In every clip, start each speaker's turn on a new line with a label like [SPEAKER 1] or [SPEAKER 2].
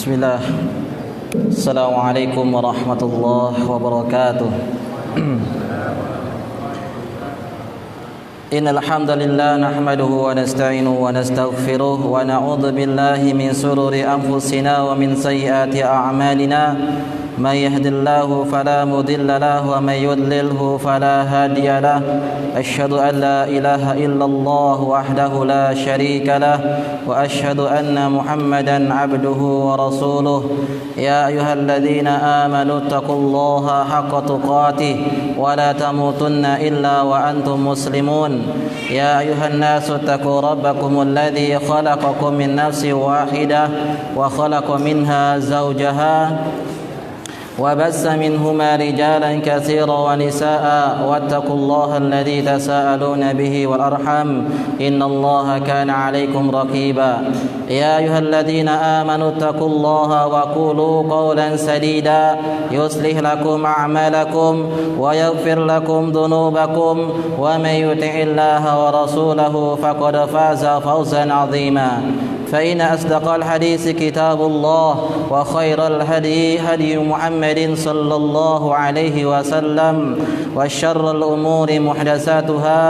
[SPEAKER 1] Bismillah. Assalamualaikum warahmatullahi wabarakatuh. Innal hamdalillah nahmaduhu wa nasta'inuhu wa nastaghfiruh wa na'udzu billahi min shururi anfusina wa min sayyiati a'malina. May yahdihillahu fala mudilla lahu wa may yudlilhu fala hadiya lahu. Asyhadu an la ilaha illallah wahdahu la syarika lah wa asyhadu anna Muhammadan abduhu wa rasuluh. Ya ayyuhalladzina amanu taqullaha haqqa tuqatih wa la tamutunna illa wa antum muslimun. Ya ayyuhan nasu taqu rabbakumul ladzi khalaqakum min nafsin wahidah wa khalaqa minha zawjaha وبث منهما رجالا كثيرا ونساء واتقوا الله الذي تساءلون به والأرحام إن الله كان عليكم رقيبا يا أيها الذين آمنوا اتقوا الله وقولوا قولا سديدا يصلح لكم أعمالكم ويغفر لكم ذنوبكم ومن يطع الله ورسوله فقد فاز فوزا عظيما فإن أصدق الحديث كتاب الله وخير الهدي هدي محمد صلى الله عليه وسلم وشر الأمور محدثاتها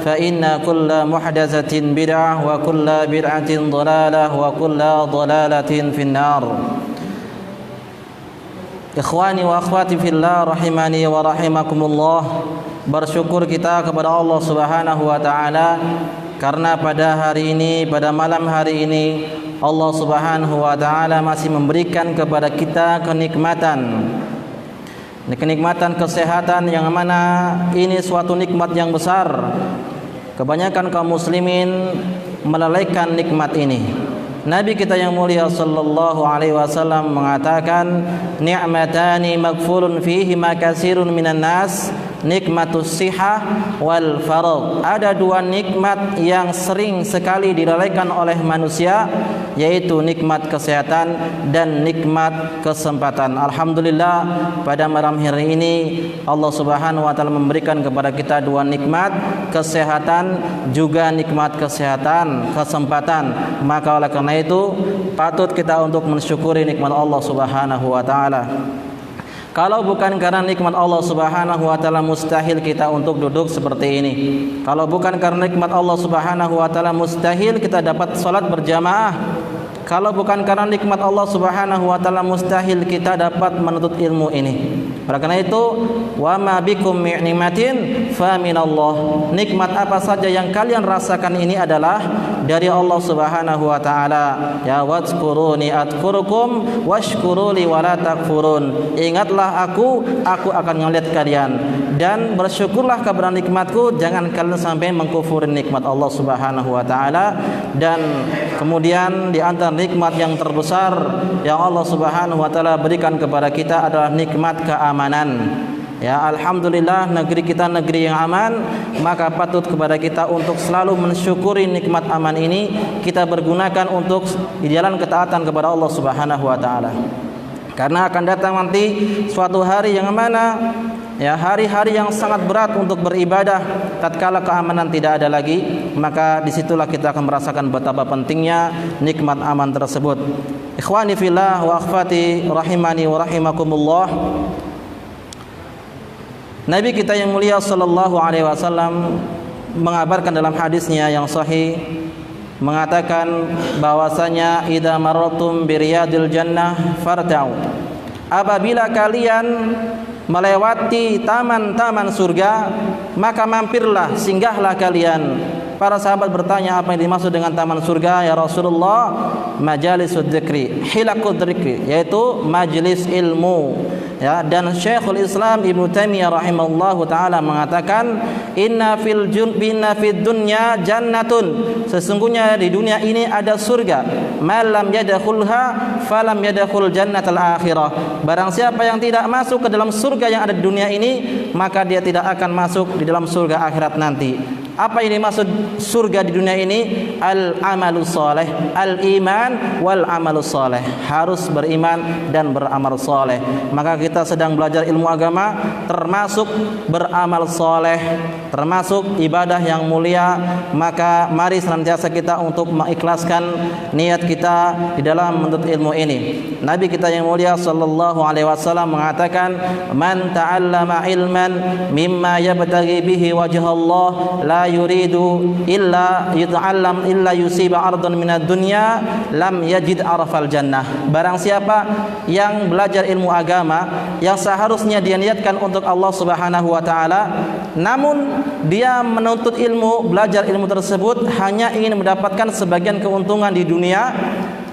[SPEAKER 1] فإن كل محدثة بدعة وكل بدعة ضلالة وكل ضلالة في النار. Ikhwani wa akhwati fillah rahimani wa rahimakumullah. Bersyukur kita kepada Allah Subhanahu wa taala karena pada hari ini, pada malam hari ini Allah Subhanahu wa taala masih memberikan kepada kita kenikmatan kesehatan yang mana ini suatu nikmat yang besar. Kebanyakan kaum muslimin melalaikan nikmat ini. Nabi kita yang mulia sallallahu alaihi wasallam mengatakan, ni'matani maghfurun fihi ma katsirun minan nas, nikmatus sihah wal faragh. Ada dua nikmat yang sering sekali dilalaikan oleh manusia, yaitu nikmat kesehatan dan nikmat kesempatan. Alhamdulillah pada malam hari ini Allah Subhanahu wa taala memberikan kepada kita dua nikmat, kesehatan juga nikmat kesempatan. Maka oleh karena itu patut kita untuk mensyukuri nikmat Allah Subhanahu wa taala. Kalau bukan karena nikmat Allah Subhanahu wa taala mustahil kita untuk duduk seperti ini. Kalau bukan karena nikmat Allah Subhanahu wa taala mustahil kita dapat salat berjamaah. Kalau bukan karena nikmat Allah Subhanahu wa taala mustahil kita dapat menuntut ilmu ini. Oleh karena itu, wa ma bikum min nikmatin fa minallah. Nikmat apa saja yang kalian rasakan ini adalah dari Allah Subhanahu wa taala. Ya wazkuruni adkurukum washkuruli wala takfurun. Ingatlah aku akan melihat kalian, dan bersyukurlah kepada nikmatku, jangan kalian sampai mengkufuri nikmat Allah Subhanahu wa taala. Dan kemudian di antara nikmat yang terbesar yang Allah Subhanahu wa taala berikan kepada kita adalah nikmat keamanan. Ya, alhamdulillah negeri kita negeri yang aman, maka patut kepada kita untuk selalu mensyukuri nikmat aman ini, kita bergunakan untuk di jalan ketaatan kepada Allah Subhanahu wa taala. Karena akan datang nanti suatu hari yang mana ya, hari-hari yang sangat berat untuk beribadah tatkala keamanan tidak ada lagi, maka disitulah kita akan merasakan betapa pentingnya nikmat aman tersebut. Ikhwani fillah wa akhwati rahimani wa rahimakumullah. Nabi kita yang mulia sallallahu alaihi wasallam mengabarkan dalam hadisnya yang sahih, mengatakan bahwasanya idza marratum biriyadil jannah farta'u. Apabila kalian melewati taman-taman surga, maka mampirlah, singgahlah kalian. Para sahabat bertanya, apa yang dimaksud dengan taman surga ya Rasulullah? Majalisud dzikri, hilaqud dzikri, yaitu majelis ilmu. Ya, dan Syekhul Islam Ibnu Taimiyah rahimahullahu taala mengatakan, inna fid dunya jannatun, sesungguhnya di dunia ini ada surga, malam yadkhulha falam yadkhul jannatal akhirah. Barang siapa yang tidak masuk ke dalam surga yang ada di dunia ini, maka dia tidak akan masuk di dalam surga akhirat nanti. Apa ini maksud surga di dunia ini? Al-amalus saleh, al-iman wal amalus saleh. Harus beriman dan beramal saleh. Maka kita sedang belajar ilmu agama, termasuk beramal saleh, termasuk ibadah yang mulia. Maka mari senantiasa kita untuk mengikhlaskan niat kita di dalam menuntut ilmu ini. Nabi kita yang mulia sallallahu alaihi wasallam mengatakan, "Man ta'allama ilman mimma yabtaghi bihi wajha Allah la yuridu illa yuta'allam illa yusiba ardan minad dunya lam yajid arafal jannah." Barang siapa yang belajar ilmu agama yang seharusnya dia niatkan untuk Allah Subhanahu wa taala, namun dia menuntut ilmu, belajar ilmu tersebut hanya ingin mendapatkan sebagian keuntungan di dunia,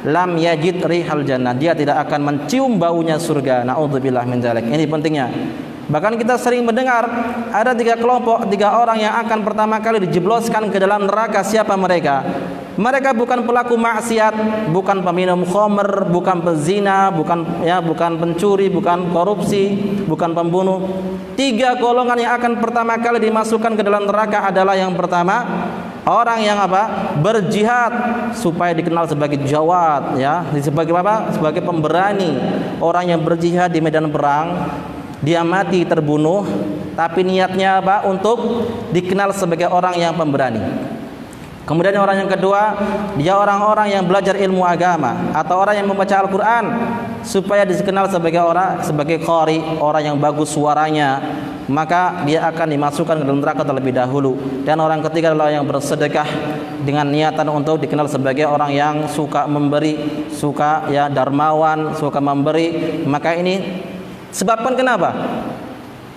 [SPEAKER 1] lam yajid rihal jannah, dia tidak akan mencium baunya surga. Naudzubillah min dzalik. Ini pentingnya. Bahkan kita sering mendengar ada 3 kelompok, 3 orang yang akan pertama kali dijebloskan ke dalam neraka. Siapa mereka? Mereka bukan pelaku maksiat, bukan peminum khamr, bukan pezina, bukan pencuri, bukan korupsi, bukan pembunuh. 3 golongan yang akan pertama kali dimasukkan ke dalam neraka adalah yang pertama, orang yang apa? Berjihad supaya dikenal sebagai jawad, ya, sebagai apa? Sebagai pemberani. Orang yang berjihad di medan perang, dia mati terbunuh, tapi niatnya apa? Untuk dikenal sebagai orang yang pemberani. Kemudian orang yang kedua, dia orang-orang yang belajar ilmu agama atau orang yang membaca Al-Quran supaya dikenal sebagai qari, orang yang bagus suaranya, maka dia akan dimasukkan ke dalam neraka terlebih dahulu. Dan orang ketiga adalah yang bersedekah dengan niatan untuk dikenal sebagai orang yang suka memberi, suka ya dermawan, suka memberi. Maka ini sebabkan kenapa?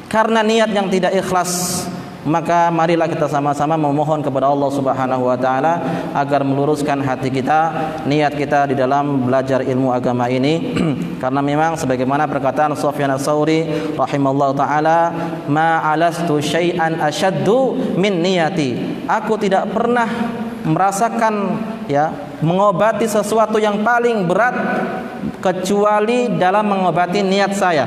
[SPEAKER 1] Karena niat yang tidak ikhlas. Maka marilah kita sama-sama memohon kepada Allah Subhanahu wa taala agar meluruskan hati kita, niat kita di dalam belajar ilmu agama ini. Karena memang sebagaimana perkataan Sufyan Ats-Tsauri rahimallahu taala, ma alastu syai'an asyaddu min niyati. Aku tidak pernah merasakan mengobati sesuatu yang paling berat kecuali dalam mengobati niat saya.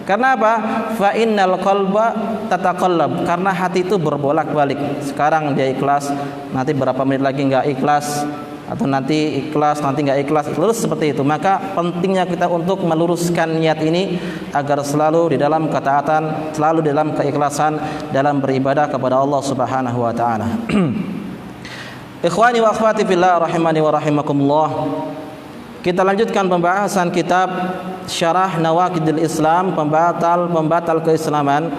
[SPEAKER 1] Karena apa? Fa innal qalba tataqallab. Karena hati itu berbolak-balik. Sekarang dia ikhlas, nanti berapa menit lagi enggak ikhlas, atau nanti ikhlas, nanti enggak ikhlas. Terus seperti itu. Maka pentingnya kita untuk meluruskan niat ini agar selalu di dalam ketaatan, selalu dalam keikhlasan dalam beribadah kepada Allah Subhanahu wa taala. Ikhwani wa akhwati fillah rahimani wa rahimakumullah. Kita lanjutkan pembahasan kitab Syarah Nawaqidil Islam, pembatal keislaman.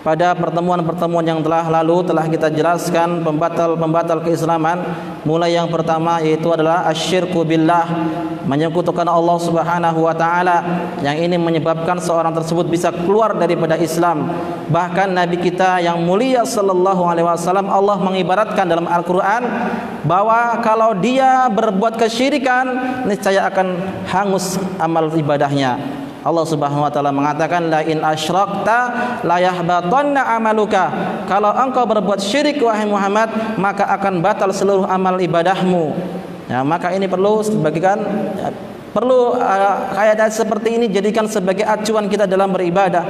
[SPEAKER 1] Pada pertemuan-pertemuan yang telah lalu telah kita jelaskan pembatal keislaman. Mulai yang pertama yaitu adalah asyirku billah, menyekutukan Allah Subhanahu wa taala, yang ini menyebabkan seorang tersebut bisa keluar daripada Islam. Bahkan Nabi kita yang mulia sallallahu alaihi wasallam, Allah mengibaratkan dalam Al-Qur'an bahwa kalau dia berbuat kesyirikan niscaya akan hangus amal ibadahnya. Allah Subhanahu wa taala mengatakan, la in asyrakta la yahbatanna amaluka. Kalau engkau berbuat syirik wahai Muhammad, maka akan batal seluruh amal ibadahmu. Ya, maka ini perlu kayak seperti ini jadikan sebagai acuan kita dalam beribadah.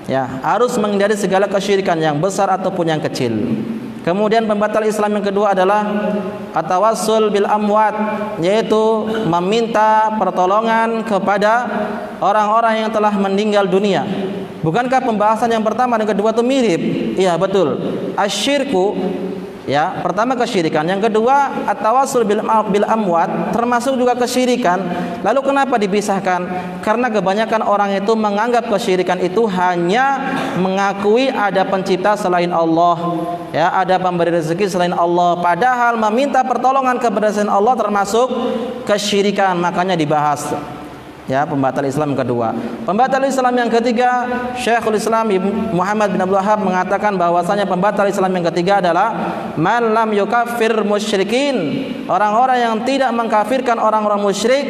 [SPEAKER 1] Ya, harus menghindari segala kesyirikan yang besar ataupun yang kecil. Kemudian pembatal Islam yang kedua adalah at-tawassul bil amwat, yaitu meminta pertolongan kepada orang-orang yang telah meninggal dunia. Bukankah pembahasan yang pertama dan kedua itu mirip? Iya, betul. Asyirku, ya, pertama kesyirikan, yang kedua at-tawassul bil amwat, termasuk juga kesyirikan. Lalu kenapa dipisahkan? Karena kebanyakan orang itu menganggap kesyirikan itu hanya mengakui ada pencipta selain Allah, ya, ada pemberi rezeki selain Allah, padahal meminta pertolongan kepada selain Allah termasuk kesyirikan. Makanya dibahas, ya, pembatal Islam kedua. Pembatal Islam yang ketiga, Syekhul Islam Muhammad bin Abdul Wahhab mengatakan bahwasanya pembatal Islam yang ketiga adalah man lam yukaffir musyrikin, orang-orang yang tidak mengkafirkan orang-orang musyrik,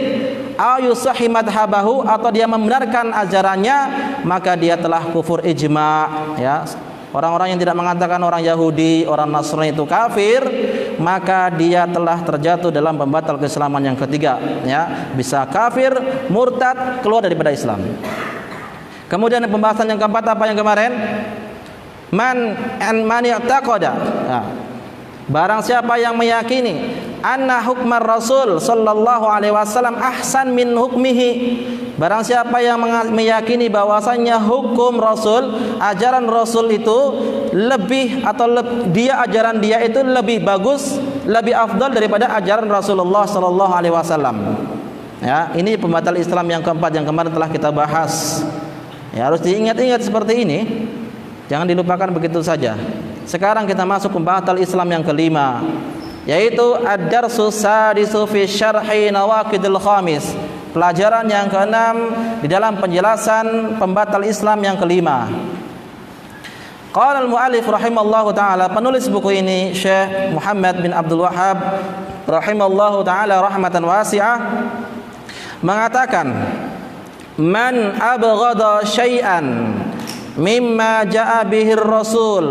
[SPEAKER 1] au yusahi madhabahu, atau dia membenarkan ajarannya, maka dia telah kufur ijma', ya. Orang-orang yang tidak mengatakan orang Yahudi, orang Nasrani itu kafir, maka dia telah terjatuh dalam pembatal keislaman yang ketiga, ya, bisa kafir, murtad, keluar daripada Islam. Kemudian pembahasan yang keempat apa yang kemarin? man ya'taqada. Barang siapa yang meyakini anna hukmar Rasul sallallahu alaihi wasallam ahsan min hukmihi. Barang siapa yang meyakini bahwasannya hukum Rasul, ajaran Rasul itu lebih atau ajaran dia itu lebih bagus, lebih afdal daripada ajaran Rasulullah sallallahu alaihi wasallam. Ya, ini pembatal Islam yang keempat yang kemarin telah kita bahas. Ya, harus diingat-ingat seperti ini. Jangan dilupakan begitu saja. Sekarang kita masuk pembatal Islam yang kelima, yaitu ad-darsu sadisu fi syarhi nawaqidil khamis. Pelajaran yang keenam di dalam penjelasan pembatal Islam yang kelima. Qala al-muallif rahimallahu taala, penulis buku ini Syekh Muhammad bin Abdul Wahhab rahimallahu taala rahmatan wasi'ah mengatakan, man abghada syai'an mimma ja'a bihi ar-rasul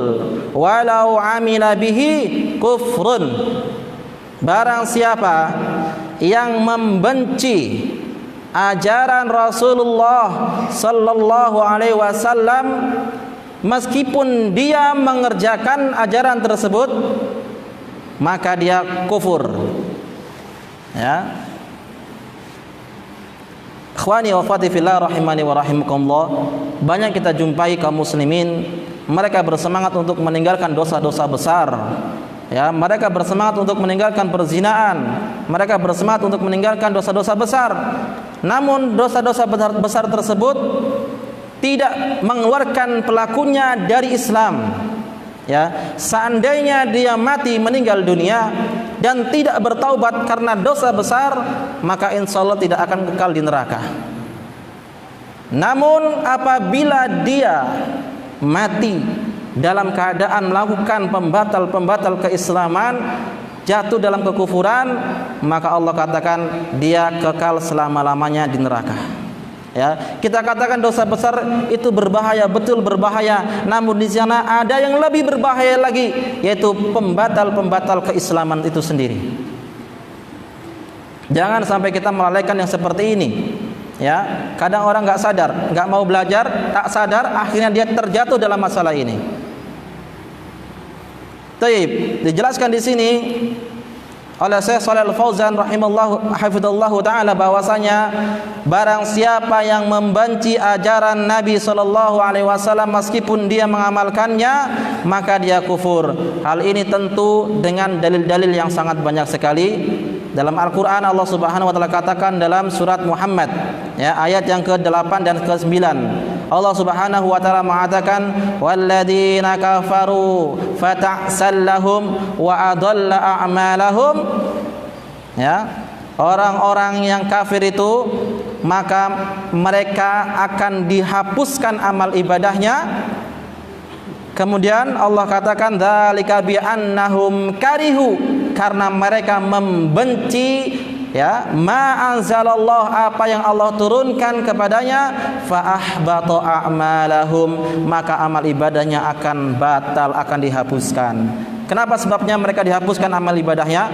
[SPEAKER 1] walau amila bihi kufrun. Barang siapa yang membenci ajaran Rasulullah sallallahu alaihi wasallam meskipun dia mengerjakan ajaran tersebut, maka dia kufur. Ya. Ikhwani wa akhwati fillah rahimani wa rahimakumullah, banyak kita jumpai kaum muslimin, mereka bersemangat untuk meninggalkan dosa-dosa besar. Ya, mereka bersemangat untuk meninggalkan perzinaan, mereka bersemangat untuk meninggalkan dosa-dosa besar. Namun dosa-dosa besar tersebut tidak mengeluarkan pelakunya dari Islam. Ya, seandainya dia mati meninggal dunia dan tidak bertaubat karena dosa besar, maka insya Allah tidak akan kekal di neraka. Namun apabila dia mati dalam keadaan melakukan pembatal keislaman, jatuh dalam kekufuran, maka Allah katakan dia kekal selama-lamanya di neraka. Ya, kita katakan dosa besar itu berbahaya, betul berbahaya. Namun di sana ada yang lebih berbahaya lagi, yaitu pembatal keislaman itu sendiri. Jangan sampai kita melalaikan yang seperti ini. Ya, kadang orang nggak sadar, nggak mau belajar, tak sadar, akhirnya dia terjatuh dalam masalah ini. Taib, dijelaskan di sini oleh Syekh Shalih Al-Fauzan rahimallahu hafizallahu taala bahwasanya barang siapa yang membenci ajaran Nabi sallallahu alaihi wasallam meskipun dia mengamalkannya, maka dia kufur. Hal ini tentu dengan dalil-dalil yang sangat banyak sekali. Dalam Al-Qur'an Allah Subhanahu wa taala katakan dalam surat Muhammad, ya, ayat yang ke-8 dan ke-9. Allah Subhanahu wa taala mengatakan, walladzina kafaru fata'sal lahum wa adalla a'malahum. Ya, orang-orang yang kafir itu maka mereka akan dihapuskan amal ibadahnya. Kemudian Allah katakan dzalika bi annahum karihu, karena mereka membenci, ya, ma anzalallah, apa yang Allah turunkan kepadanya, fa ahbata a'malahum, maka amal ibadahnya akan batal, akan dihapuskan. Kenapa sebabnya mereka dihapuskan amal ibadahnya?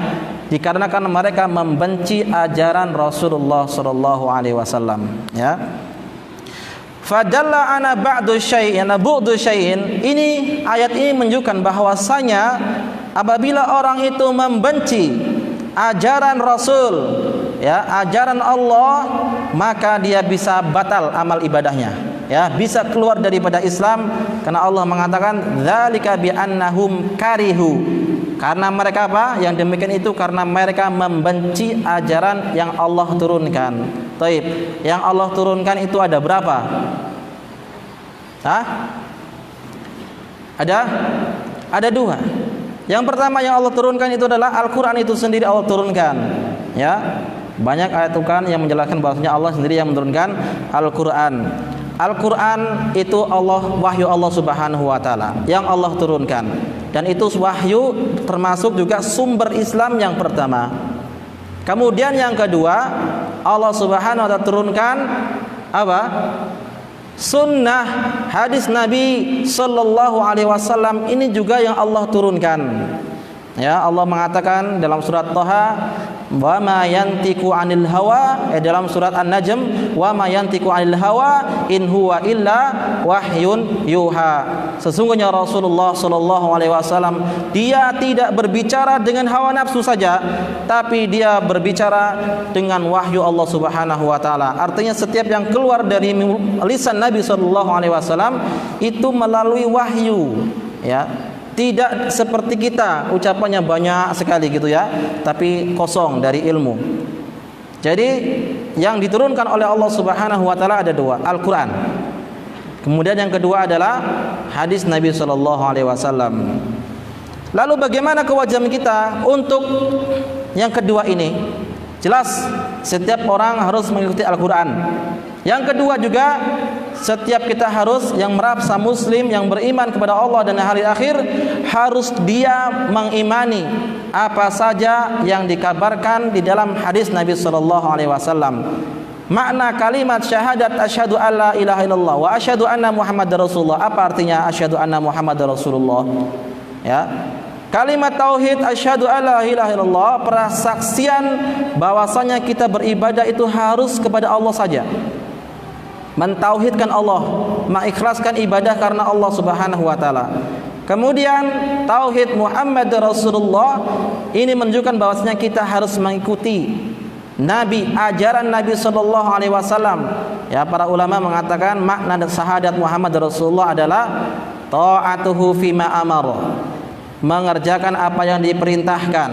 [SPEAKER 1] Dikarenakan mereka membenci ajaran Rasulullah sallallahu alaihi wasallam, ya. Fadalla ana ba'du syai'in bu'du syai'in. Ini ayat ini menunjukkan bahwasanya apabila orang itu membenci ajaran Rasul, ya, ajaran Allah, maka dia bisa batal amal ibadahnya, ya, bisa keluar daripada Islam, karena Allah mengatakan dzalika bi annahum karihu, karena mereka apa? Yang demikian itu karena mereka membenci ajaran yang Allah turunkan. Taib, yang Allah turunkan itu ada berapa? Ada dua. Yang pertama yang Allah turunkan itu adalah Al-Quran itu sendiri Allah turunkan. Ya, banyak ayat Tuhan yang menjelaskan bahwasanya Allah sendiri yang menurunkan Al-Quran. Al-Quran itu wahyu Allah Subhanahu wa taala yang Allah turunkan, dan itu wahyu termasuk juga sumber Islam yang pertama. Kemudian yang kedua, Allah Subhanahu wa taala turunkan apa? Sunnah, hadis Nabi sallallahu alaihi wasallam, ini juga yang Allah turunkan. Ya, Allah mengatakan dalam surat Thaha, wa ma yantiqu 'anil hawa, dalam surat An-Najm, wa ma yantiqu 'anil hawa in huwa illa wahyun yuha. Sesungguhnya Rasulullah sallallahu alaihi wasallam dia tidak berbicara dengan hawa nafsu saja, tapi dia berbicara dengan wahyu Allah Subhanahu wa taala. Artinya setiap yang keluar dari lisan Nabi sallallahu alaihi wasallam itu melalui wahyu, ya. Tidak seperti kita ucapannya banyak sekali gitu ya, tapi kosong dari ilmu. Jadi yang diturunkan oleh Allah Subhanahu wa taala ada dua, Al-Qur'an. Kemudian yang kedua adalah hadis Nabi sallallahu alaihi wasallam. Lalu bagaimana kewajiban kita untuk yang kedua ini? Jelas setiap orang harus mengikuti Al-Qur'an. Yang kedua juga setiap kita harus, yang merasa muslim, yang beriman kepada Allah dan hari akhir, harus dia mengimani apa saja yang dikabarkan di dalam hadis Nabi sallallahu alaihi wasallam. Makna kalimat syahadat asyhadu alla ilaha illallah wa asyhadu anna muhammadar rasulullah. Apa artinya asyhadu anna muhammadar rasulullah? Ya. Kalimat tauhid asyhadu alla ilaha illallah, persaksian bahwasanya kita beribadah itu harus kepada Allah saja. Mentauhidkan Allah, mengikhlaskan ibadah karena Allah Subhanahu wa taala. Kemudian tauhid Muhammad Rasulullah, ini menunjukkan bahwasanya kita harus mengikuti Nabi, ajaran Nabi sallallahu alaihi wasallam. Ya, para ulama mengatakan makna syahadat Muhammad Rasulullah adalah ta'atuhu fima amara, mengerjakan apa yang diperintahkan,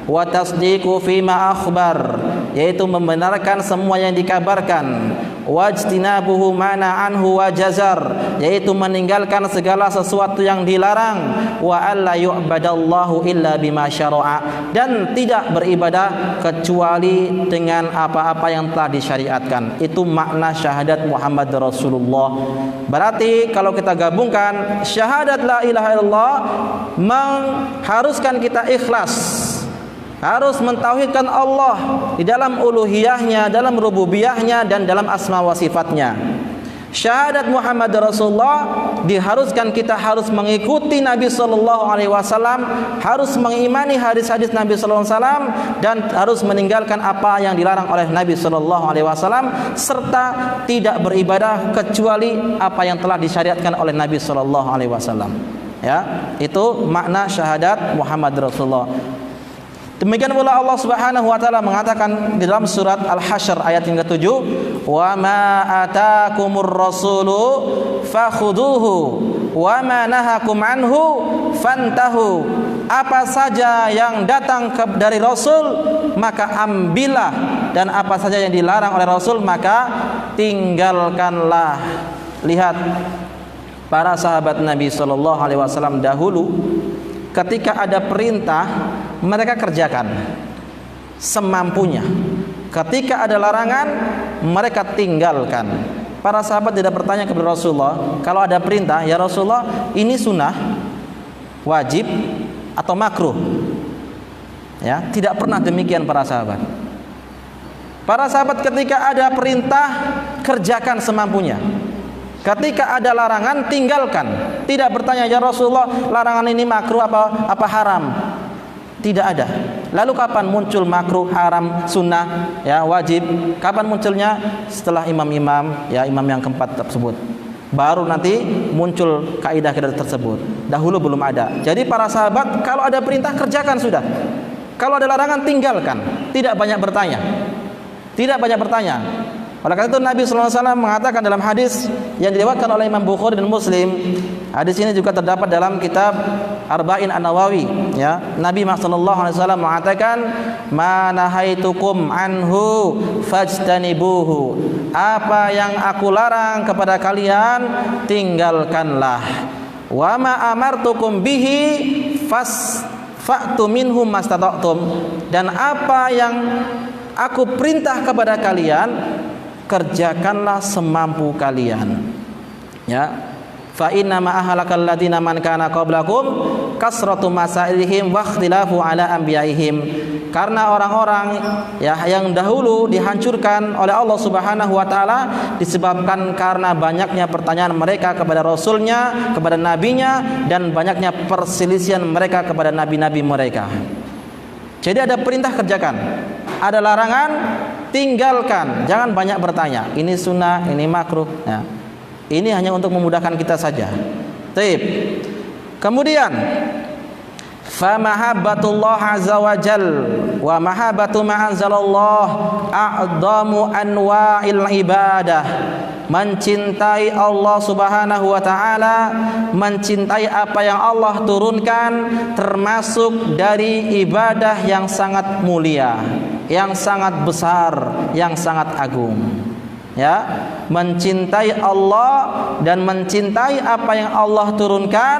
[SPEAKER 1] wa tasdiqu fima akhbar, yaitu membenarkan semua yang dikabarkan, wajtinabuhu mana anhu wa jazar, yaitu meninggalkan segala sesuatu yang dilarang, wa alla yu'badallahu illa bima syara'a, dan tidak beribadah kecuali dengan apa-apa yang telah disyariatkan. Itu makna syahadat Muhammad Rasulullah. Berarti kalau kita gabungkan syahadat la ilaha illallah, mengharuskan kita ikhlas, harus mentauhidkan Allah di dalam uluhiyahnya, dalam rububiyahnya, dan dalam asma wa sifatnya. Syahadat Muhammad Rasulullah diharuskan kita harus mengikuti Nabi sallallahu alaihi wasallam, harus mengimani hadis-hadis Nabi sallallahu alaihi wasallam, dan harus meninggalkan apa yang dilarang oleh Nabi sallallahu alaihi wasallam, serta tidak beribadah kecuali apa yang telah disyariatkan oleh Nabi sallallahu alaihi wasallam. Ya, itu makna syahadat Muhammad Rasulullah. Demikian pula Allah Subhanahu wa taala mengatakan di dalam surat Al-Hasyr ayat yang ke-7, "Wa ma ataakumur rasulu fakhuduhu wa ma nahakum anhu fantahu." Apa saja yang datang dari Rasul maka ambillah, dan apa saja yang dilarang oleh Rasul maka tinggalkanlah. Lihat para sahabat Nabi sallallahu alaihi wasallam dahulu, ketika ada perintah mereka kerjakan semampunya. Ketika ada larangan mereka tinggalkan. Para sahabat tidak bertanya kepada Rasulullah, kalau ada perintah, ya Rasulullah, ini sunnah, wajib atau makruh? Ya, tidak pernah demikian para sahabat. Para sahabat ketika ada perintah kerjakan semampunya. Ketika ada larangan tinggalkan. Tidak bertanya, ya Rasulullah, larangan ini makruh apa haram? Tidak ada. Lalu kapan muncul makruh, haram, sunnah, ya wajib? Kapan munculnya? Setelah imam-imam, ya imam yang keempat tersebut. Baru nanti muncul kaidah-kaidah tersebut. Dahulu belum ada. Jadi para sahabat kalau ada perintah kerjakan sudah. Kalau ada larangan tinggalkan. Tidak banyak bertanya. Tidak banyak bertanya. Oleh karena itu Nabi sallallahu alaihi wasallam mengatakan dalam hadis yang diriwayatkan oleh Imam Bukhari dan Muslim. Hadis ini juga terdapat dalam kitab Arba'in An-Nawawi, ya. Nabi sallallahu alaihi wasallam mengatakan, "Ma nahaitukum anhu fajtanibuhu." Apa yang aku larang kepada kalian tinggalkanlah. Wa ma amartukum bihi fa'tu minhum mastata'tum. Dan apa yang aku perintah kepada kalian kerjakanlah semampu kalian. Ya. Fa inna ma ahlakal ladina man kana qablakum kasratu masailihim wa ikhtilafu ala anbiyaihim. Karena orang-orang ya yang dahulu dihancurkan oleh Allah Subhanahu wa taala disebabkan karena banyaknya pertanyaan mereka kepada rasulnya, kepada nabinya, dan banyaknya perselisihan mereka kepada nabi-nabi mereka. Jadi ada perintah kerjakan. ada larangan, tinggalkan. Jangan banyak bertanya. Ini sunnah, ini makruh. Ya. Ini hanya untuk memudahkan kita saja. Taib. Kemudian, fa mahabbatullah azza wa jal wa mahabbatu ma anzalallah a'dhamu anwa'il ibadah. Mencintai Allah Subhanahu wa taala, mencintai apa yang Allah turunkan termasuk dari ibadah yang sangat mulia, yang sangat besar, yang sangat agung. Ya, mencintai Allah dan mencintai apa yang Allah turunkan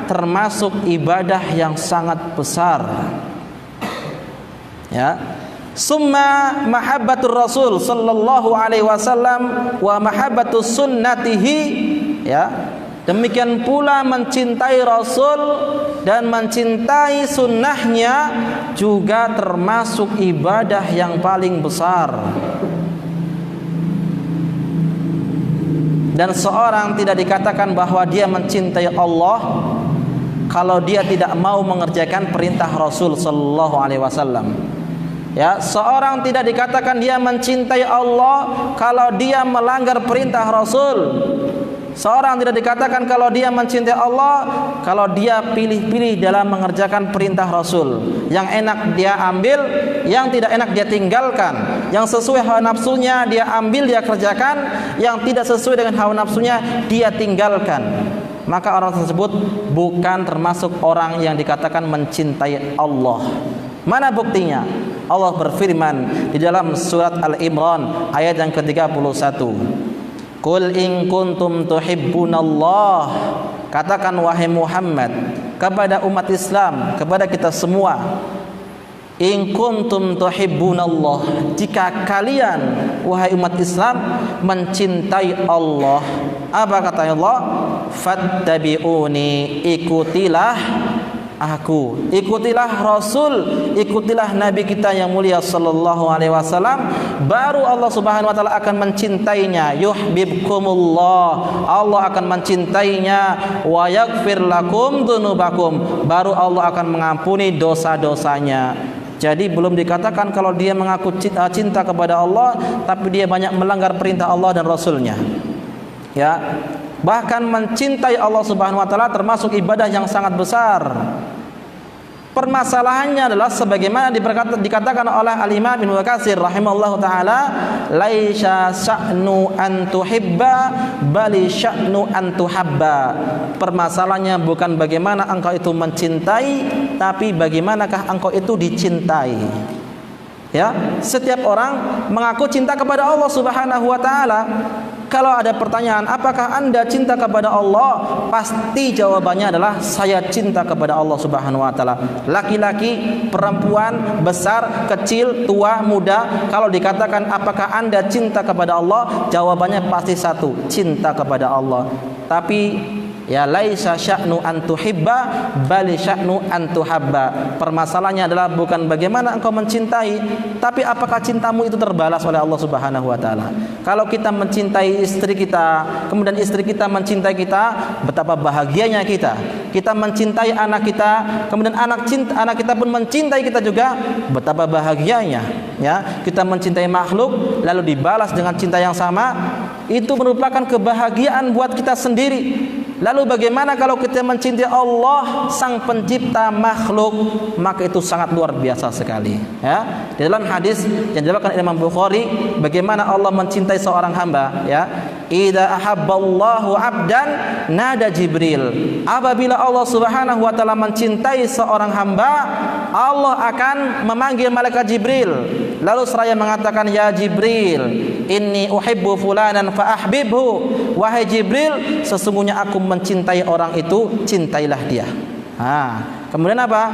[SPEAKER 1] termasuk ibadah yang sangat besar. Ya. Summa mahabbatur Rasul sallallahu alaihi wasallam wa mahabbatus sunnatihi, ya. Demikian pula mencintai Rasul dan mencintai sunnahnya juga termasuk ibadah yang paling besar. Dan seorang tidak dikatakan bahwa dia mencintai Allah kalau dia tidak mau mengerjakan perintah Rasul sallallahu alaihi wasallam. Ya, seorang tidak dikatakan dia mencintai Allah kalau dia melanggar perintah Rasul. Seorang tidak dikatakan kalau dia mencintai Allah kalau dia pilih-pilih dalam mengerjakan perintah Rasul. Yang enak dia ambil, yang tidak enak dia tinggalkan. Yang sesuai hawa nafsunya dia ambil, dia kerjakan. Yang tidak sesuai dengan hawa nafsunya dia tinggalkan. Maka orang tersebut bukan termasuk orang yang dikatakan mencintai Allah. Mana buktinya? Allah berfirman di dalam surat Al-Imran ayat yang ke-31. Qul in kuntum tuhibbunallah. Katakan wahai Muhammad kepada umat Islam, kepada kita semua, in kuntum tuhibbunallah, jika kalian wahai umat Islam mencintai Allah, apa kata Allah? Fattabi'uni, ikutilah aku, ikutilah Rasul, ikutilah Nabi kita yang mulia sallallahu alaihi wasallam, baru Allah Subhanahu wa taala akan mencintainya. Yuhibbukumullah, Allah akan mencintainya. Wa yaghfir lakum dzunubakum, baru Allah akan mengampuni dosa-dosanya. Jadi belum dikatakan kalau dia mengaku cinta kepada Allah tapi dia banyak melanggar perintah Allah dan Rasulnya. Ya. Bahkan mencintai Allah Subhanahu wa taala termasuk ibadah yang sangat besar. Permasalahannya adalah sebagaimana dikatakan oleh Al-Imam Ibnu Katsir rahimahullahu taala, laisa sya'nu an tuhibba bali sya'nu an tuhabba. Permasalahannya bukan bagaimana engkau itu mencintai, tapi bagaimanakah engkau itu dicintai. Ya, setiap orang mengaku cinta kepada Allah Subhanahu wa taala. Kalau ada pertanyaan, apakah Anda cinta kepada Allah? Pasti jawabannya adalah saya cinta kepada Allah Subhanahu wa taala. Laki-laki, perempuan, besar, kecil, tua, muda, kalau dikatakan apakah Anda cinta kepada Allah? Jawabannya pasti satu, cinta kepada Allah. Tapi ya laisa sya'nu an tuhibba bali sya'nu an tuhabba. Permasalahannya adalah bukan bagaimana engkau mencintai, tapi apakah cintamu itu terbalas oleh Allah Subhanahu wa taala. Kalau kita mencintai istri kita, kemudian istri kita mencintai kita, betapa bahagianya kita. Kita mencintai anak kita, kemudian anak kita pun mencintai kita juga, betapa bahagianya. Ya, kita mencintai makhluk lalu dibalas dengan cinta yang sama, itu merupakan kebahagiaan buat kita sendiri. Lalu bagaimana kalau kita mencintai Allah sang pencipta makhluk? Maka itu sangat luar biasa sekali. Ya, di dalam hadis yang diriwayatkan Imam Bukhari, bagaimana Allah mencintai seorang hamba. Ya, idza ahabballahu 'abdan nada Jibril. Apabila Allah Subhanahu wa taala mencintai seorang hamba, Allah akan memanggil malaikat Jibril. Lalu seraya mengatakan, ya Jibril, inni uhibbu fulanan fa ahbibhu. Wahai Jibril, sesungguhnya aku mencintai orang itu, cintailah dia. Kemudian apa?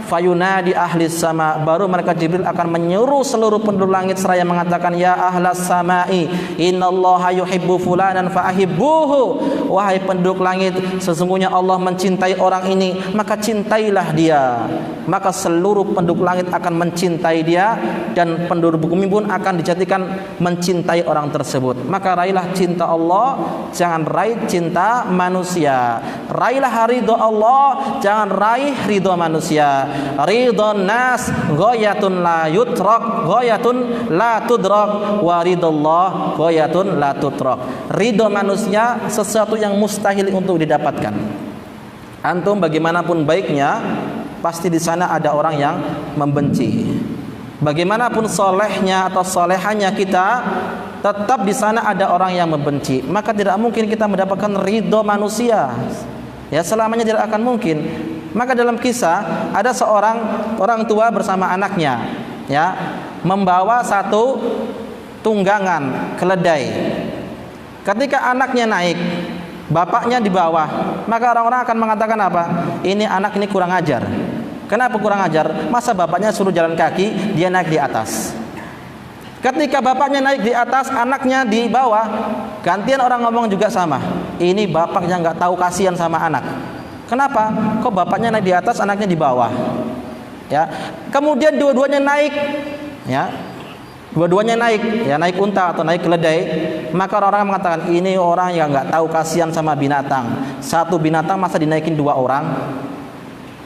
[SPEAKER 1] Fayunadi ahlis sama, baru malaikat Jibril akan menyuruh seluruh penduduk langit seraya mengatakan, ya ahlas samai innallaha yuhibbu fulanan fa ahibbuhu. Wahai penduduk langit, sesungguhnya Allah mencintai orang ini, maka cintailah dia. Maka seluruh penduduk langit akan mencintai dia, dan penduduk bumi pun akan dijadikan mencintai orang tersebut. Maka raihlah cinta Allah, jangan raih cinta manusia. Raihlah ridha Allah, jangan raih meraih ridho manusia. Ridhon nas ghayatun la yutrak, ghayatun la tudrak, wa ridallah ghayatun la tutrak. Ridho manusia sesuatu yang mustahil untuk didapatkan. Antum bagaimanapun baiknya, pasti di sana ada orang yang membenci. Bagaimanapun solehnya atau solehannya kita, tetap di sana ada orang yang membenci. Maka tidak mungkin kita mendapatkan ridho manusia. Ya, selamanya tidak akan mungkin. Maka dalam kisah ada seorang orang tua bersama anaknya, ya, membawa satu tunggangan keledai. Ketika anaknya naik, bapaknya di bawah, maka orang-orang akan mengatakan apa? Ini anak ini kurang ajar. Kenapa kurang ajar? Masa bapaknya suruh jalan kaki, dia naik di atas. Ketika bapaknya naik di atas, anaknya di bawah, gantian orang ngomong juga sama. Ini bapaknya nggak tahu kasihan sama anak. Kenapa? Kok bapaknya naik di atas, anaknya di bawah? Ya. Kemudian dua-duanya naik, ya. Dua-duanya naik, ya, naik unta atau naik keledai. Maka orang-orang mengatakan ini orang yang nggak tahu kasihan sama binatang. Satu binatang masa dinaikin dua orang,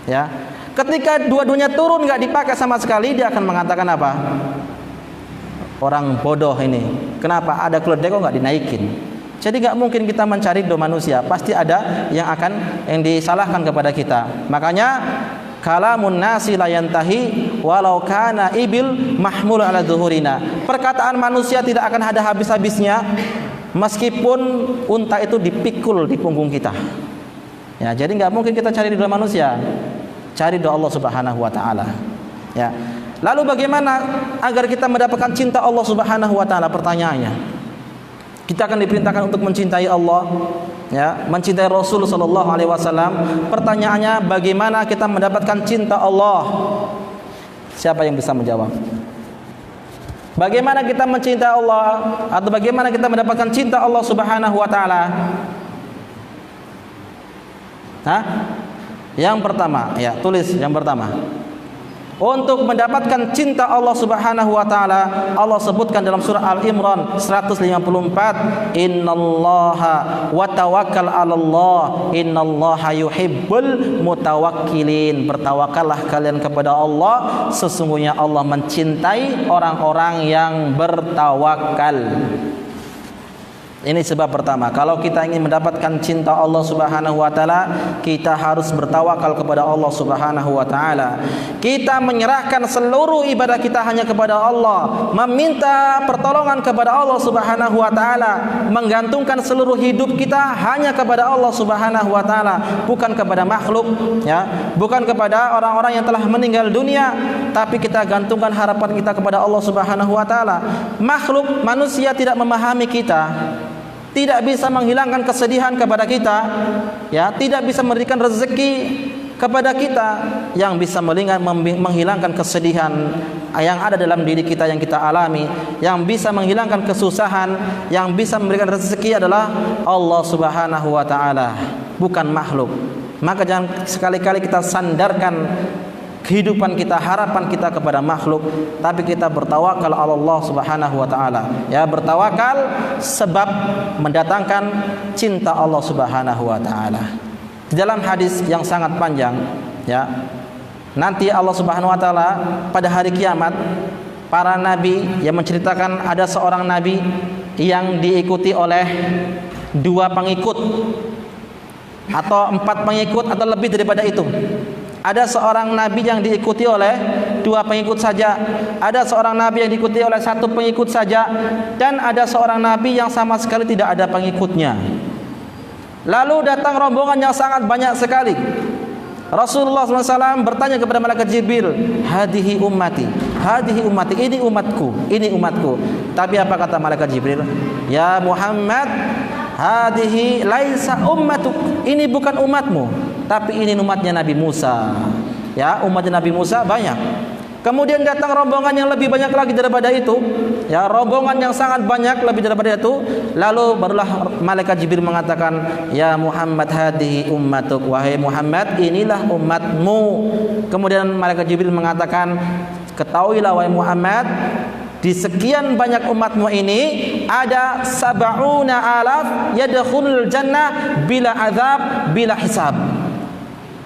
[SPEAKER 1] ya. Ketika dua-duanya turun nggak dipakai sama sekali, dia akan mengatakan apa? Orang bodoh ini. Kenapa ada keledai kok nggak dinaikin? Jadi nggak mungkin kita mencari ridho manusia. Pasti ada yang disalahkan kepada kita. Makanya kalamun nasi la yantahi walau kana ibil mahmul ala zuhurina. Perkataan manusia tidak akan ada habis-habisnya meskipun unta itu dipikul di punggung kita. Ya, jadi nggak mungkin kita cari ridho manusia. Cari doa Allah Subhanahu wa taala. Ya. Lalu bagaimana agar kita mendapatkan cinta Allah Subhanahu wa taala? Pertanyaannya. Kita akan diperintahkan untuk mencintai Allah, ya, mencintai Rasul sallallahu alaihi wasallam. Pertanyaannya, bagaimana kita mendapatkan cinta Allah? Siapa yang bisa menjawab? Bagaimana kita mencintai Allah atau bagaimana kita mendapatkan cinta Allah Subhanahu wa taala? Hah? Yang pertama, ya, tulis yang pertama. Untuk mendapatkan cinta Allah Subhanahu wa taala, Allah sebutkan dalam surah Al-Imran 154, "Innallaha wa tawakkal 'alallah, innallaha yuhibbul mutawakkilin." Bertawakallah kalian kepada Allah, sesungguhnya Allah mencintai orang-orang yang bertawakal. Ini sebab pertama. Kalau kita ingin mendapatkan cinta Allah Subhanahu wa taala, kita harus bertawakal kepada Allah Subhanahu wa taala. Kita menyerahkan seluruh ibadah kita hanya kepada Allah, meminta pertolongan kepada Allah Subhanahu wa taala, menggantungkan seluruh hidup kita hanya kepada Allah Subhanahu wa taala, bukan kepada makhluk, ya, bukan kepada orang-orang yang telah meninggal dunia, tapi kita gantungkan harapan kita kepada Allah Subhanahu wa taala. Makhluk manusia tidak memahami kita, tidak bisa menghilangkan kesedihan kepada kita, ya, tidak bisa memberikan rezeki kepada kita. Yang bisa menghilangkan kesedihan yang ada dalam diri kita yang kita alami, yang bisa menghilangkan kesusahan, yang bisa memberikan rezeki adalah Allah Subhanahu wa taala, bukan makhluk. Maka jangan sekali-kali kita sandarkan kehidupan kita, harapan kita kepada makhluk, tapi kita bertawakal Allah Subhanahu wa taala. Ya, bertawakal sebab mendatangkan cinta Allah Subhanahu wa taala. Di dalam hadis yang sangat panjang, ya, nanti Allah Subhanahu wa taala pada hari kiamat, para nabi yang menceritakan ada seorang nabi yang diikuti oleh 2 pengikut atau 4 pengikut atau lebih daripada itu. Ada seorang nabi yang diikuti oleh 2 pengikut saja, ada seorang nabi yang diikuti oleh 1 pengikut saja, dan ada seorang nabi yang sama sekali tidak ada pengikutnya. Lalu datang rombongan yang sangat banyak sekali. Rasulullah SAW bertanya kepada malaikat Jibril, "Hadihi ummati, hadihi ummati, ini umatku, ini umatku." Tapi apa kata malaikat Jibril? "Ya Muhammad, hadihi laisa ummatuk, ini bukan umatmu, tapi ini umatnya Nabi Musa." Ya, umatnya Nabi Musa banyak. Kemudian datang rombongan yang lebih banyak lagi daripada itu, ya, rombongan yang sangat banyak lebih daripada itu. Lalu barulah malaikat Jibril mengatakan, "Ya Muhammad, hadihi ummatuk, wahai Muhammad, inilah umatmu." Kemudian malaikat Jibril mengatakan, "Ketahuilah wahai Muhammad, di sekian banyak umatmu ini ada 70.000 yadkhulul jannah bila azab bila hisab."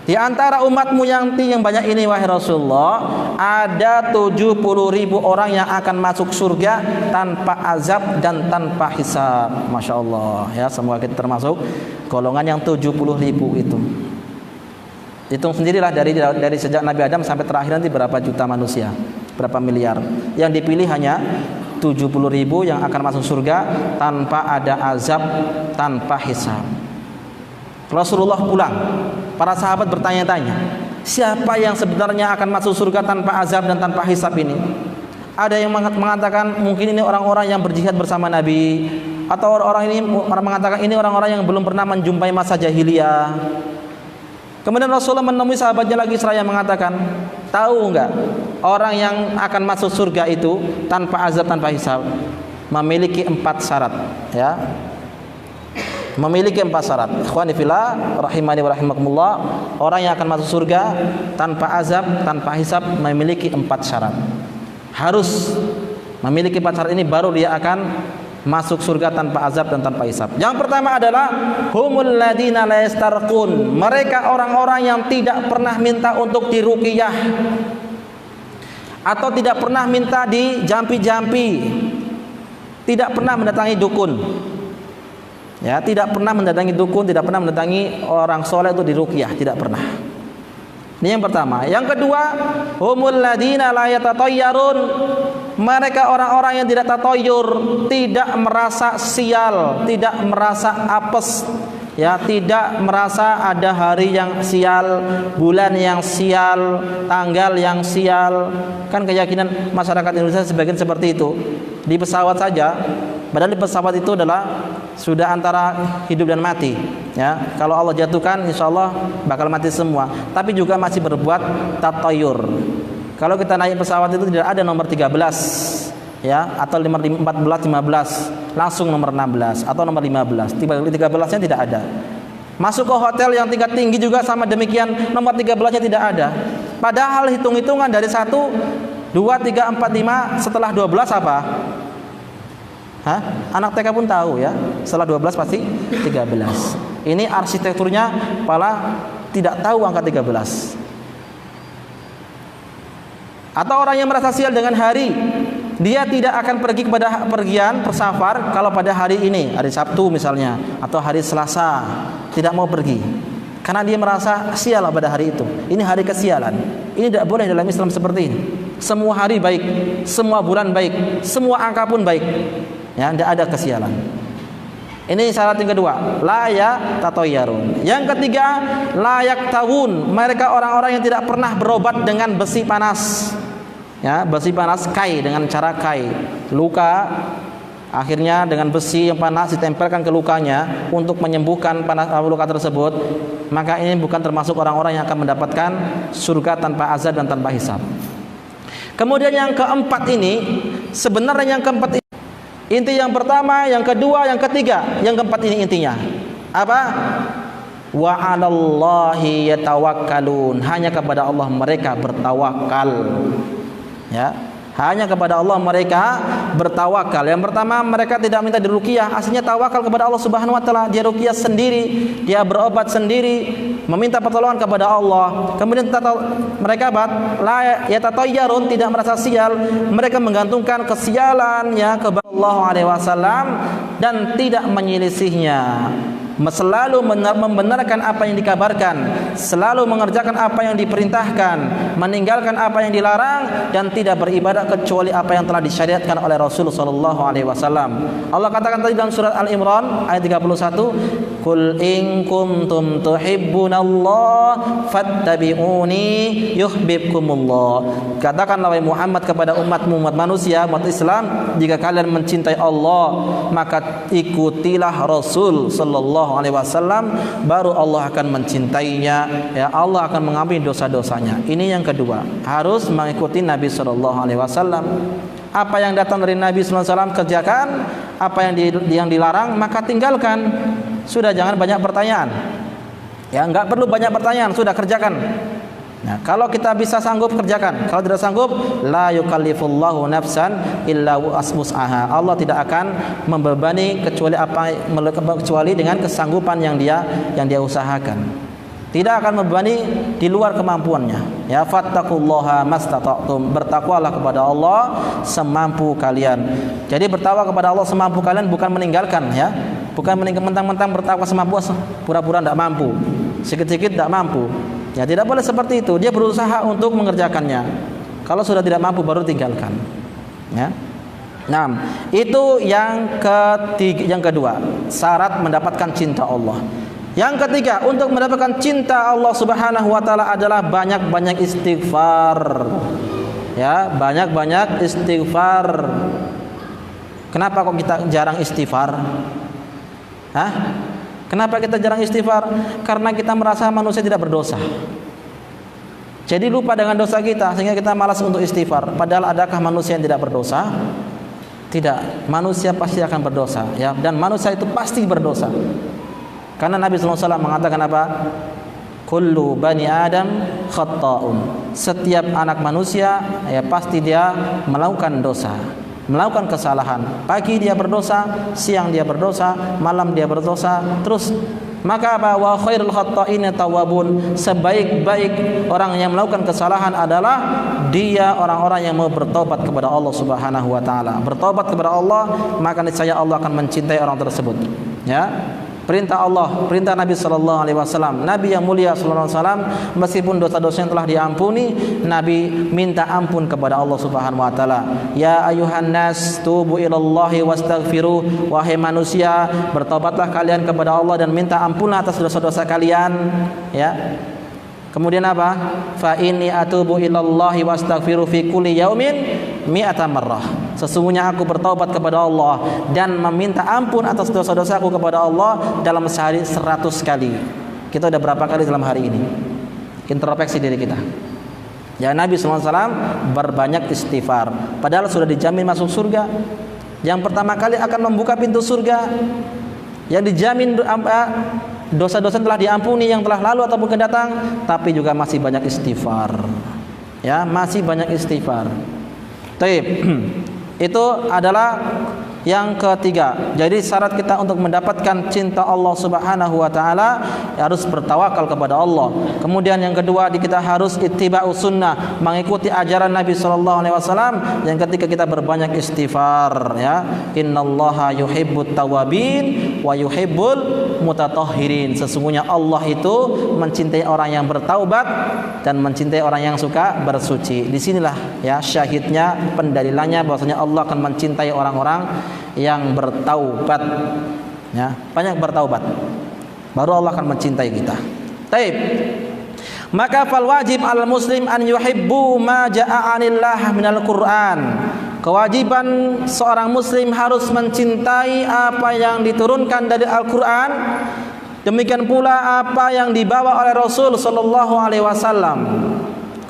[SPEAKER 1] Di antara umatmu yang banyak ini wahai Rasulullah, ada 70.000 orang yang akan masuk surga tanpa azab dan tanpa hisab. Masya Allah ya, semoga kita termasuk golongan yang 70.000 itu. Hitung sendirilah dari sejak Nabi Adam sampai terakhir nanti berapa juta manusia, berapa miliar. Yang dipilih hanya 70.000 yang akan masuk surga tanpa ada azab, tanpa hisab. Rasulullah pulang, para sahabat bertanya-tanya, siapa yang sebenarnya akan masuk surga tanpa azab dan tanpa hisab ini? Ada yang mengatakan mungkin ini orang-orang yang berjihad bersama Nabi, atau orang mengatakan ini orang-orang yang belum pernah menjumpai masa jahiliyah. Kemudian Rasulullah menemui sahabatnya lagi seraya mengatakan, tahu enggak orang yang akan masuk surga itu tanpa azab, tanpa hisab memiliki 4 syarat ya. Memiliki 4 syarat. Ikhwani fillah rahimani wa rahimakumullah, orang yang akan masuk surga tanpa azab, tanpa hisab memiliki 4 syarat. Harus memiliki 4 syarat ini baru dia akan masuk surga tanpa azab dan tanpa hisab. Yang pertama adalah humul ladina la yastarqun. Mereka orang-orang yang tidak pernah minta untuk diruqyah atau tidak pernah minta dijampi-jampi, tidak pernah mendatangi dukun. Ya, tidak pernah mendatangi dukun, tidak pernah mendatangi orang soleh itu diruqyah, tidak pernah. Ini yang pertama. Yang kedua, humul ladina la yatatayyarun. Mereka orang-orang yang tidak tatoyur, tidak merasa sial, tidak merasa apes, ya, tidak merasa ada hari yang sial, bulan yang sial, tanggal yang sial. Kan keyakinan masyarakat Indonesia sebagian seperti itu. Di pesawat saja, padahal di pesawat itu adalah sudah antara hidup dan mati. Ya, kalau Allah jatuhkan, insya Allah bakal mati semua. Tapi juga masih berbuat tatoyur. Kalau kita naik pesawat itu tidak ada nomor 13 ya, atau nomor 14, 15, langsung nomor 16 atau nomor 15. 13-nya tidak ada. Masuk ke hotel yang tingkat tinggi juga sama demikian, nomor 13-nya tidak ada. Padahal hitung-hitungan dari 1, 2, 3, 4, 5 setelah 12 apa? Hah? Anak TK pun tahu ya, setelah 12 pasti 13. Ini arsitekturnya malah tidak tahu angka 13. Atau orang yang merasa sial dengan hari, dia tidak akan pergi kepada pergian bersafar kalau pada hari ini, hari Sabtu misalnya, atau hari Selasa, tidak mau pergi karena dia merasa sial pada hari itu. Ini hari kesialan. Ini tidak boleh dalam Islam seperti ini. Semua hari baik, semua bulan baik, semua angka pun baik. Ya, tidak ada kesialan. Ini syarat yang kedua, layak tatoyarun. Yang ketiga, layak tawun. Mereka orang-orang yang tidak pernah berobat dengan besi panas. Ya, besi panas, kai, dengan cara kai. Luka, akhirnya dengan besi yang panas ditempelkan ke lukanya untuk menyembuhkan luka tersebut. Maka ini bukan termasuk orang-orang yang akan mendapatkan surga tanpa azab dan tanpa hisab. Kemudian yang keempat ini, sebenarnya yang keempat ini inti yang pertama, yang kedua, yang ketiga, yang keempat ini intinya apa? Wa 'alallahi yatawakkalun. Hanya kepada Allah mereka bertawakal. Ya, hanya kepada Allah mereka bertawakal. Yang pertama, mereka tidak minta diruqyah. Aslinya tawakal kepada Allah Subhanahu wa taala. Dia ruqyah sendiri, dia berobat sendiri, meminta pertolongan kepada Allah. Kemudian mereka la yatatayyarun, tidak merasa sial. Mereka menggantungkan kesialan ya kepada Allah alaihi wasallam dan tidak menyelisihnya. Selalu membenarkan apa yang dikabarkan, selalu mengerjakan apa yang diperintahkan, meninggalkan apa yang dilarang, dan tidak beribadah kecuali apa yang telah disyariatkan oleh Rasulullah sallallahu alaihi wasallam. Allah katakan tadi dalam surat Al-Imran ayat 31, "Qul in kuntum tuhibbunallah fattabi'uni yuhibbukumullah." Katakanlah wahai Muhammad kepada umatmu, umat manusia, umat Islam, jika kalian mencintai Allah, maka ikutilah Rasul sallallahu alaihi wasallam, baru Allah akan mencintainya, ya, Allah akan mengampuni dosa-dosanya. Ini yang kedua, harus mengikuti Nabi sallallahu alaihi wasallam. Apa yang datang dari Nabi sallallahu alaihi wasallam kerjakan, apa yang dilarang maka tinggalkan. Sudah, jangan banyak pertanyaan. Ya, enggak perlu banyak pertanyaan, sudah kerjakan. Nah, kalau kita bisa sanggup kerjakan, kalau tidak sanggup, la yukallifullahu nafsan illa wus'aha. Allah tidak akan membebani kecuali dengan kesanggupan yang dia usahakan. tidak akan membebani di luar kemampuannya. Ya, fattaqullaha mastata'tum, bertakwalah kepada Allah semampu kalian. Jadi bertakwa kepada Allah semampu kalian bukan meninggalkan, ya. Bukan mentang-mentang bertakwa semampu pura-pura tidak mampu. Sedikit-sedikit tidak mampu. Ya, tidak boleh seperti itu. Dia berusaha untuk mengerjakannya. Kalau sudah tidak mampu baru tinggalkan. Ya. Nah, itu yang ketiga, yang kedua, syarat mendapatkan cinta Allah. Yang ketiga, untuk mendapatkan cinta Allah Subhanahu wa taala adalah banyak-banyak istighfar. Ya, banyak-banyak istighfar. Kenapa kok kita jarang istighfar? Hah? Kenapa kita jarang istighfar? Karena kita merasa manusia tidak berdosa. Jadi lupa dengan dosa kita sehingga kita malas untuk istighfar. Padahal adakah manusia yang tidak berdosa? Tidak, manusia pasti akan berdosa, ya. Dan manusia itu pasti berdosa. Karena Nabi SAW mengatakan apa? Kullu bani Adam khatta'un. Setiap anak manusia ya pasti dia melakukan dosa, melakukan kesalahan. Pagi dia berdosa, siang dia berdosa, malam dia berdosa, terus. Maka apa? Wa khairul khatta'ina tawwabun. Sebaik-baik orang yang melakukan kesalahan adalah dia orang-orang yang mau bertobat kepada Allah Subhanahu wa taala. Bertobat kepada Allah, maka niscaya Allah akan mencintai orang tersebut. Ya. Perintah Allah, perintah Nabi sallallahu alaihi wasallam. Nabi yang mulia sallallahu alaihi wasallam meskipun dosa-dosanya telah diampuni, Nabi minta ampun kepada Allah Subhanahu wa taala. Ya ayuhan nas tubu ilallahi wastaghfiru. Wahai manusia, bertobatlah kalian kepada Allah dan minta ampun atas dosa-dosa kalian, ya. Kemudian apa? Fa inni atubu ilallahi wastaghfiru fi kulli yaumin mi'ata marrah. Sesungguhnya aku bertaubat kepada Allah dan meminta ampun atas dosa-dosaku kepada Allah dalam sehari 100 kali. Kita udah berapa kali dalam hari ini? Introspeksi diri kita. Ya, Nabi SAW berbanyak istighfar. Padahal sudah dijamin masuk surga. Yang pertama kali akan membuka pintu surga. Yang dijamin dosa-dosa telah diampuni yang telah lalu ataupun akan datang. Tapi juga masih banyak istighfar. Ya, masih banyak istighfar. Taib. Itu adalah yang ketiga. Jadi syarat kita untuk mendapatkan cinta Allah Subhanahu wa taala harus bertawakal kepada Allah. Kemudian yang kedua, kita harus ittiba'us sunnah, mengikuti ajaran Nabi sallallahu alaihi wasallam. Yang ketiga, kita berbanyak istighfar, ya. Innallaha yuhibbut tawwabin wa yuhibbul mutatahhirin. Sesungguhnya Allah itu mencintai orang yang bertaubat dan mencintai orang yang suka bersuci. Di sinilah ya syahidnya, pendalilannya bahwasanya Allah akan mencintai orang-orang yang bertaubat, ya, banyak bertaubat, baru Allah akan mencintai kita. Taib. Maka fal wajib al muslim an yuhibbu ma jaa'a anillah minal Qur'an. Kewajiban seorang muslim harus mencintai apa yang diturunkan dari Al-Qur'an. Demikian pula apa yang dibawa oleh Rasul sallallahu alaihi wasallam.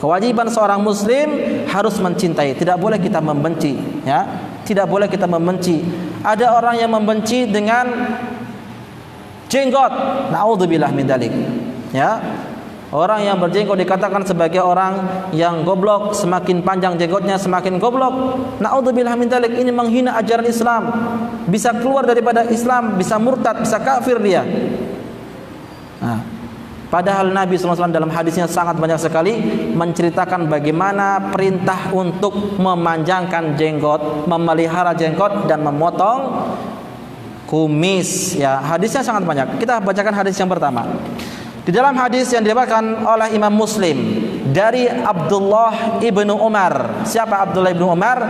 [SPEAKER 1] Kewajiban seorang muslim harus mencintai, tidak boleh kita membenci, ya. Tidak boleh kita membenci. Ada orang yang membenci dengan jenggot. Naudzubillah min dzalik. Ya. Orang yang berjenggot dikatakan sebagai orang yang goblok, semakin panjang jenggotnya semakin goblok. Naudzubillah min dzalik. Ini menghina ajaran Islam. Bisa keluar daripada Islam, bisa murtad, bisa kafir dia. Nah, padahal Nabi SAW dalam hadisnya sangat banyak sekali menceritakan bagaimana perintah untuk memanjangkan jenggot, memelihara jenggot dan memotong kumis. Ya, hadisnya sangat banyak. Kita bacakan hadis yang pertama. Di dalam hadis yang diriwayatkan oleh Imam Muslim dari Abdullah ibnu Umar. Siapa Abdullah ibnu Umar?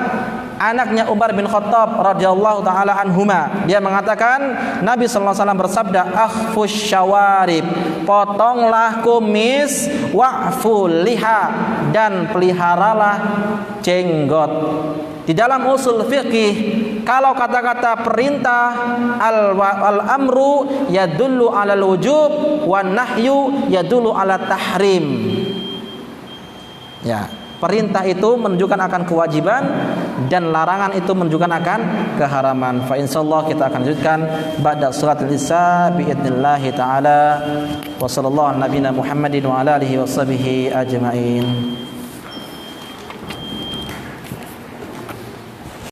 [SPEAKER 1] Anaknya Umar bin Khattab radhiyallahu taala anhuma. Dia mengatakan Nabi sallallahu alaihi wasallam bersabda, "Akhfus syawarib." Potonglah kumis, wa'ful liha, dan peliharalah jenggot. Di dalam usul fikih, kalau kata-kata perintah al-amru yadullu 'alal wujub wan nahyu yadullu 'ala tahrim. Ya, perintah itu menunjukkan akan kewajiban dan larangan itu menunjukkan akan keharaman. Fa insyaallah kita akan lanjutkan ba'da salatul isya bi idznillah taala. Wa sallallahu ala nabiyina Muhammadin wa ala alihi washabihi ajmain.